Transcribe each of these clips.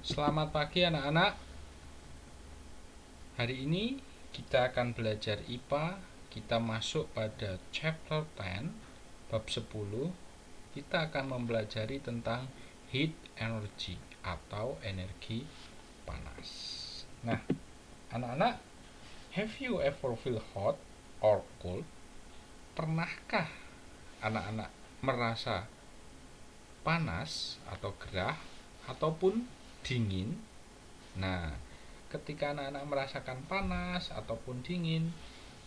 Selamat pagi anak-anak. Hari ini kita akan belajar IPA. Kita masuk pada chapter 10, bab 10. Kita akan mempelajari tentang heat energy atau energi panas. Nah, anak-anak, have you ever feel hot or cold? Pernahkah anak-anak merasa panas atau gerah ataupun dingin? Nah, ketika anak-anak merasakan panas ataupun dingin,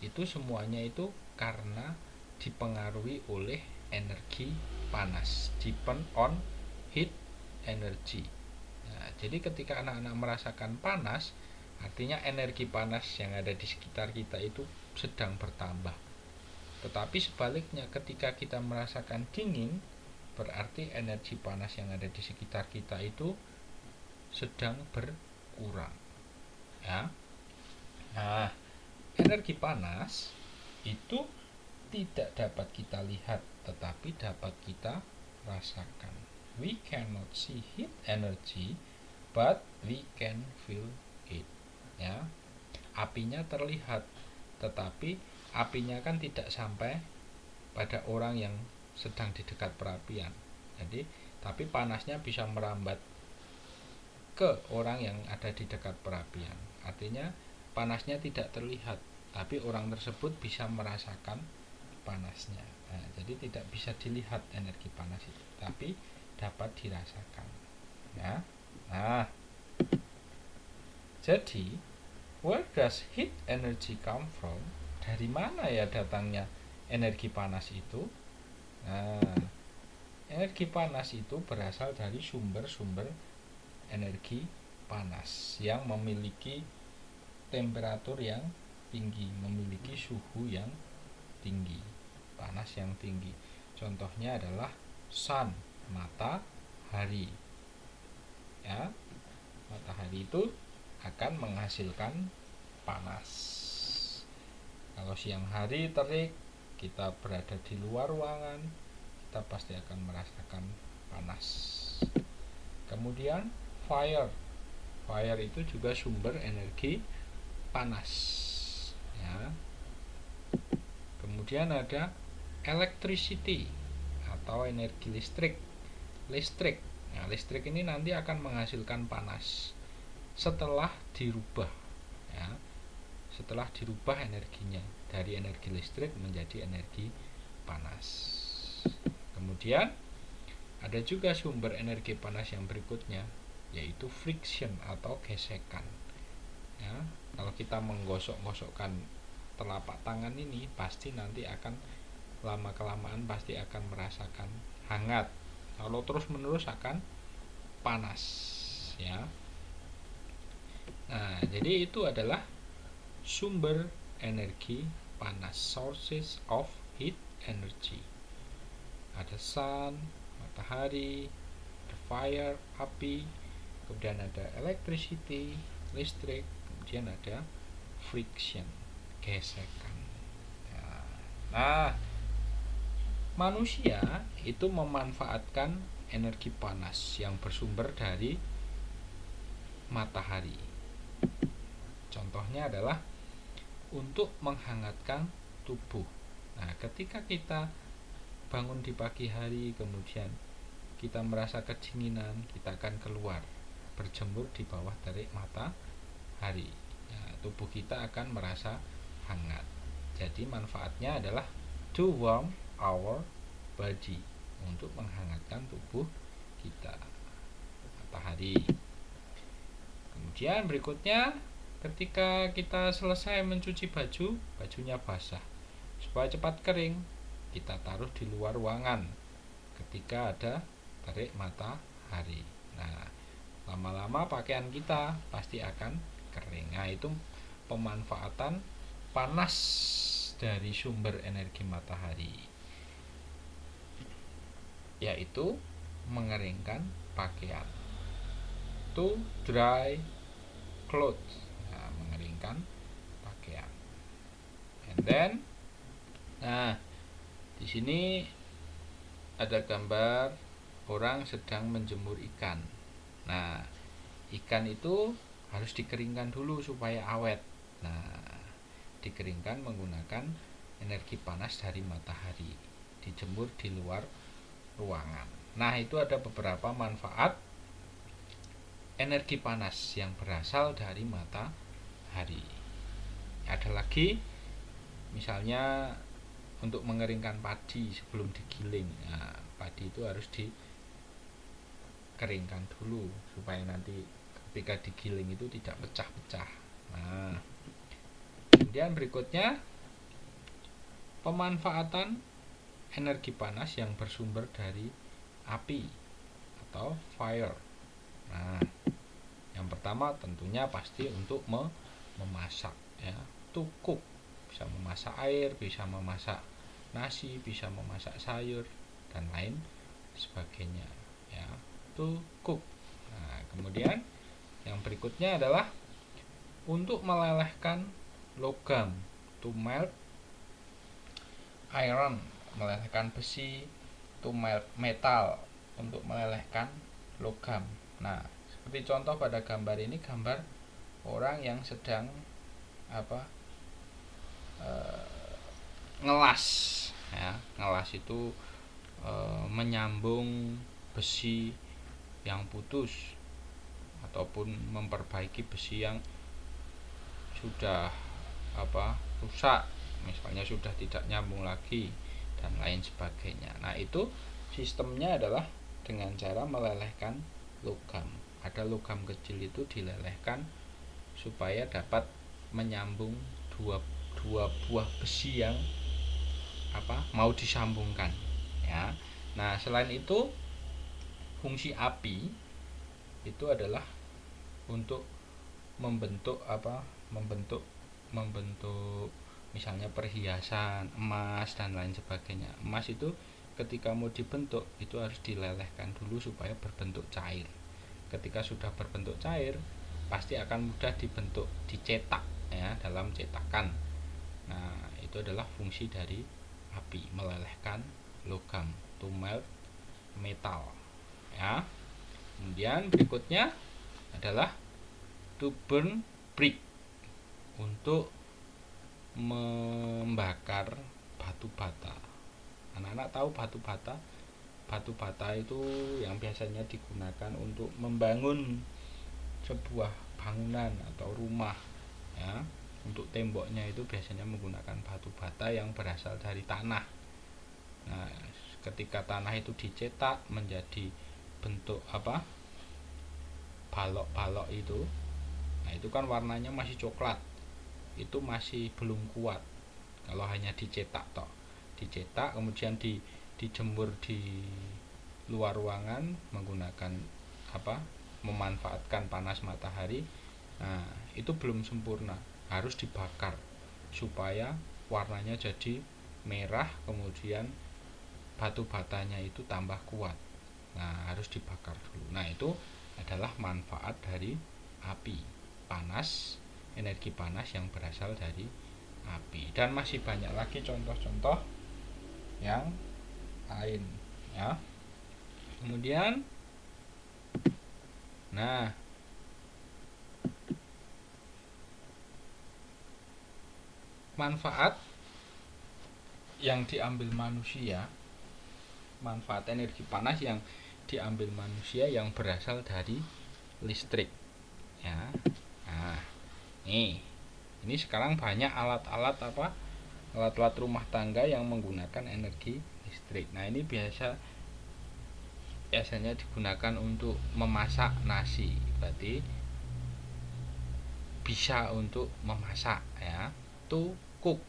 itu semuanya itu karena dipengaruhi oleh energi panas, depend on heat energy. Nah, jadi ketika anak-anak merasakan panas, artinya energi panas yang ada di sekitar kita itu sedang bertambah. Tetapi sebaliknya, ketika kita merasakan dingin, berarti energi panas yang ada di sekitar kita itu sedang berkurang. Ya. Nah, energi panas itu tidak dapat kita lihat, tetapi dapat kita rasakan. We cannot see heat energy, but we can feel it. Ya. Apinya terlihat, tetapi apinya kan tidak sampai pada orang yang sedang di dekat perapian. Jadi, tapi panasnya bisa merambat ke orang yang ada di dekat perapian. Artinya panasnya tidak terlihat, tapi orang tersebut bisa merasakan panasnya. Nah, jadi tidak bisa dilihat energi panas itu, tapi dapat dirasakan. Ya. Nah, jadi where does heat energy come from? Dari mana ya datangnya energi panas itu? Nah, energi panas itu berasal dari sumber-sumber energi panas yang memiliki temperatur yang tinggi, memiliki suhu yang tinggi, panas yang tinggi. Contohnya adalah sun, matahari. Ya, matahari itu akan menghasilkan panas. Kalau siang hari terik, kita berada di luar ruangan, kita pasti akan merasakan panas. Kemudian fire itu juga sumber energi panas. Ya. Kemudian ada electricity atau energi listrik. Nah, listrik ini nanti akan menghasilkan panas setelah dirubah. Ya. Setelah dirubah energinya dari energi listrik menjadi energi panas. Kemudian ada juga sumber energi panas yang berikutnya, yaitu friction atau gesekan. Ya, kalau kita menggosok-gosokkan telapak tangan ini, pasti nanti akan lama kelamaan pasti akan merasakan hangat. Kalau terus-menerus akan panas. Ya. Nah, jadi itu adalah sumber energi panas, sources of heat energy. Ada sun, matahari, ada fire, api, kemudian ada electricity, listrik, kemudian ada friction, gesekan. Nah, manusia itu memanfaatkan energi panas yang bersumber dari matahari. Contohnya adalah untuk menghangatkan tubuh. Nah, ketika kita bangun di pagi hari, kemudian kita merasa kedinginan, kita akan keluar berjemur di bawah terik matahari. Nah, tubuh kita akan merasa hangat. Jadi manfaatnya adalah to warm our body, untuk menghangatkan tubuh kita. Matahari. Kemudian berikutnya, ketika kita selesai mencuci baju, bajunya basah. Supaya cepat kering, kita taruh di luar ruangan ketika ada terik matahari. Nah, lama-lama pakaian kita pasti akan kering. Nah, itu pemanfaatan panas dari sumber energi matahari, yaitu mengeringkan pakaian. To dry clothes. Nah, mengeringkan pakaian. And then, nah, di sini ada gambar orang sedang menjemur ikan. Nah, Ikan itu harus dikeringkan dulu supaya awet. Nah, dikeringkan menggunakan energi panas dari matahari, dijemur di luar ruangan. Nah, itu ada beberapa manfaat energi panas yang berasal dari matahari. Ada lagi, misalnya untuk mengeringkan padi sebelum digiling. Nah, padi itu harus dikeringkan dulu supaya nanti ketika digiling itu tidak pecah-pecah. Nah, kemudian berikutnya pemanfaatan energi panas yang bersumber dari api atau fire. Nah, yang pertama tentunya pasti untuk memasak, ya, to cook. Bisa memasak air, bisa memasak nasi, bisa memasak sayur dan lain sebagainya, ya, to cook. Nah, kemudian yang berikutnya adalah untuk melelehkan logam, to melt iron, melelehkan besi, to melt metal, untuk melelehkan logam. Nah, seperti contoh pada gambar ini, gambar orang yang sedang ngelas, ya. Ngelas itu menyambung besi yang putus ataupun memperbaiki besi yang sudah rusak, misalnya sudah tidak nyambung lagi dan lain sebagainya. Nah, itu sistemnya adalah dengan cara melelehkan logam. Ada logam kecil itu dilelehkan supaya dapat menyambung dua buah besi yang mau disambungkan, ya. Nah, selain itu fungsi api itu adalah untuk membentuk misalnya perhiasan, emas dan lain sebagainya. Emas itu ketika mau dibentuk itu harus dilelehkan dulu supaya berbentuk cair. Ketika sudah berbentuk cair, pasti akan mudah dibentuk, dicetak, ya, dalam cetakan. Nah, itu adalah fungsi dari api, melelehkan logam, to melt metal, ya. Kemudian berikutnya adalah to burn brick, untuk membakar batu bata. Anak-anak tahu batu bata? Batu bata itu yang biasanya digunakan untuk membangun sebuah bangunan atau rumah, ya. Untuk temboknya itu biasanya menggunakan batu bata yang berasal dari tanah. Nah, ketika tanah itu dicetak menjadi bentuk balok-balok itu, nah itu kan warnanya masih coklat, itu masih belum kuat kalau hanya dicetak toh. Dicetak kemudian dijemur di luar ruangan menggunakan memanfaatkan panas matahari. Nah, itu belum sempurna, harus dibakar supaya warnanya jadi merah, kemudian batu batanya itu tambah kuat. Nah, harus dibakar dulu. Nah, itu adalah manfaat dari api, panas, energi panas yang berasal dari api. Dan masih banyak lagi contoh-contoh yang lain, ya. Kemudian manfaat yang diambil manusia, manfaat energi panas yang diambil manusia yang berasal dari listrik, ya. Nah, ini sekarang banyak alat-alat alat-alat rumah tangga yang menggunakan energi listrik. Nah, ini biasanya digunakan untuk memasak nasi, berarti bisa untuk memasak, ya, to cook,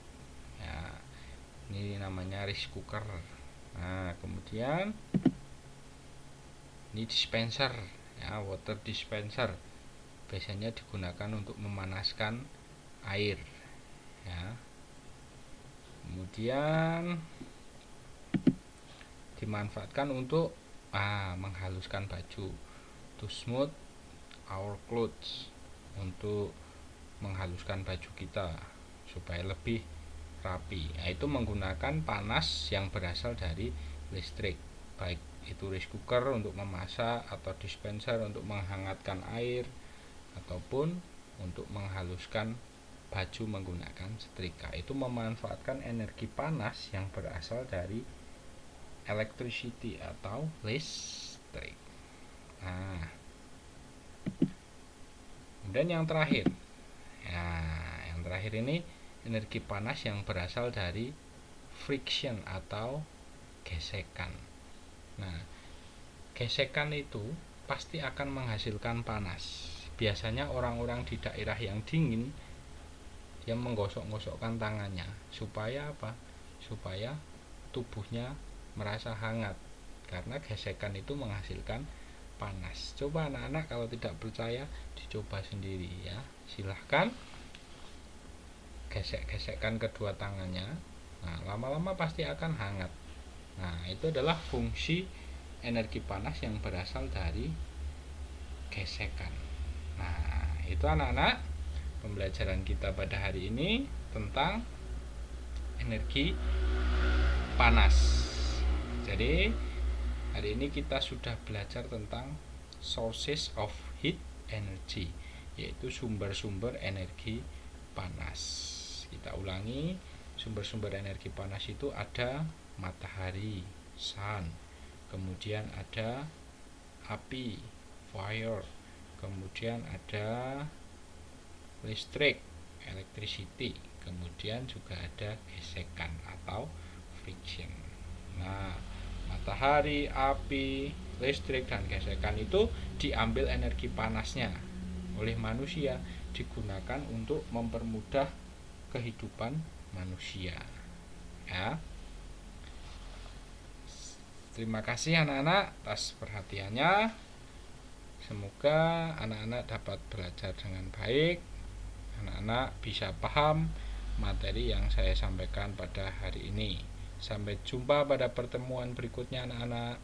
ya. Ini namanya rice cooker. Nah, kemudian ini dispenser, ya, water dispenser, biasanya digunakan untuk memanaskan air, ya. Kemudian dimanfaatkan untuk menghaluskan baju, to smooth our clothes, untuk menghaluskan baju kita supaya lebih rapi. Nah, itu menggunakan panas yang berasal dari listrik, baik itu rice cooker untuk memasak, atau dispenser untuk menghangatkan air, ataupun untuk menghaluskan baju menggunakan setrika. Itu memanfaatkan energi panas yang berasal dari electricity atau listrik. Nah, kemudian yang terakhir, yang terakhir ini energi panas yang berasal dari friction atau gesekan. Nah, gesekan itu pasti akan menghasilkan panas. Biasanya orang-orang di daerah yang dingin yang menggosok-gosokkan tangannya supaya apa? Supaya tubuhnya merasa hangat, karena gesekan itu menghasilkan panas. Coba anak-anak kalau tidak percaya dicoba sendiri ya. Silahkan gesek-gesekkan kedua tangannya. Nah, lama-lama pasti akan hangat. Nah, itu adalah fungsi energi panas yang berasal dari gesekan. Nah, itu anak-anak pembelajaran kita pada hari ini tentang energi panas. Jadi hari ini kita sudah belajar tentang sources of heat energy, yaitu sumber-sumber energi panas. Kita ulangi, sumber-sumber energi panas itu ada matahari, sun, kemudian ada api, fire, kemudian ada listrik, electricity, kemudian juga ada gesekan atau friction. Nah, matahari, api, listrik, dan gesekan itu diambil energi panasnya oleh manusia, digunakan untuk mempermudah kehidupan manusia. Ya. Terima kasih anak-anak atas perhatiannya. Semoga anak-anak dapat belajar dengan baik. Anak-anak bisa paham materi yang saya sampaikan pada hari ini. Sampai jumpa pada pertemuan berikutnya anak-anak.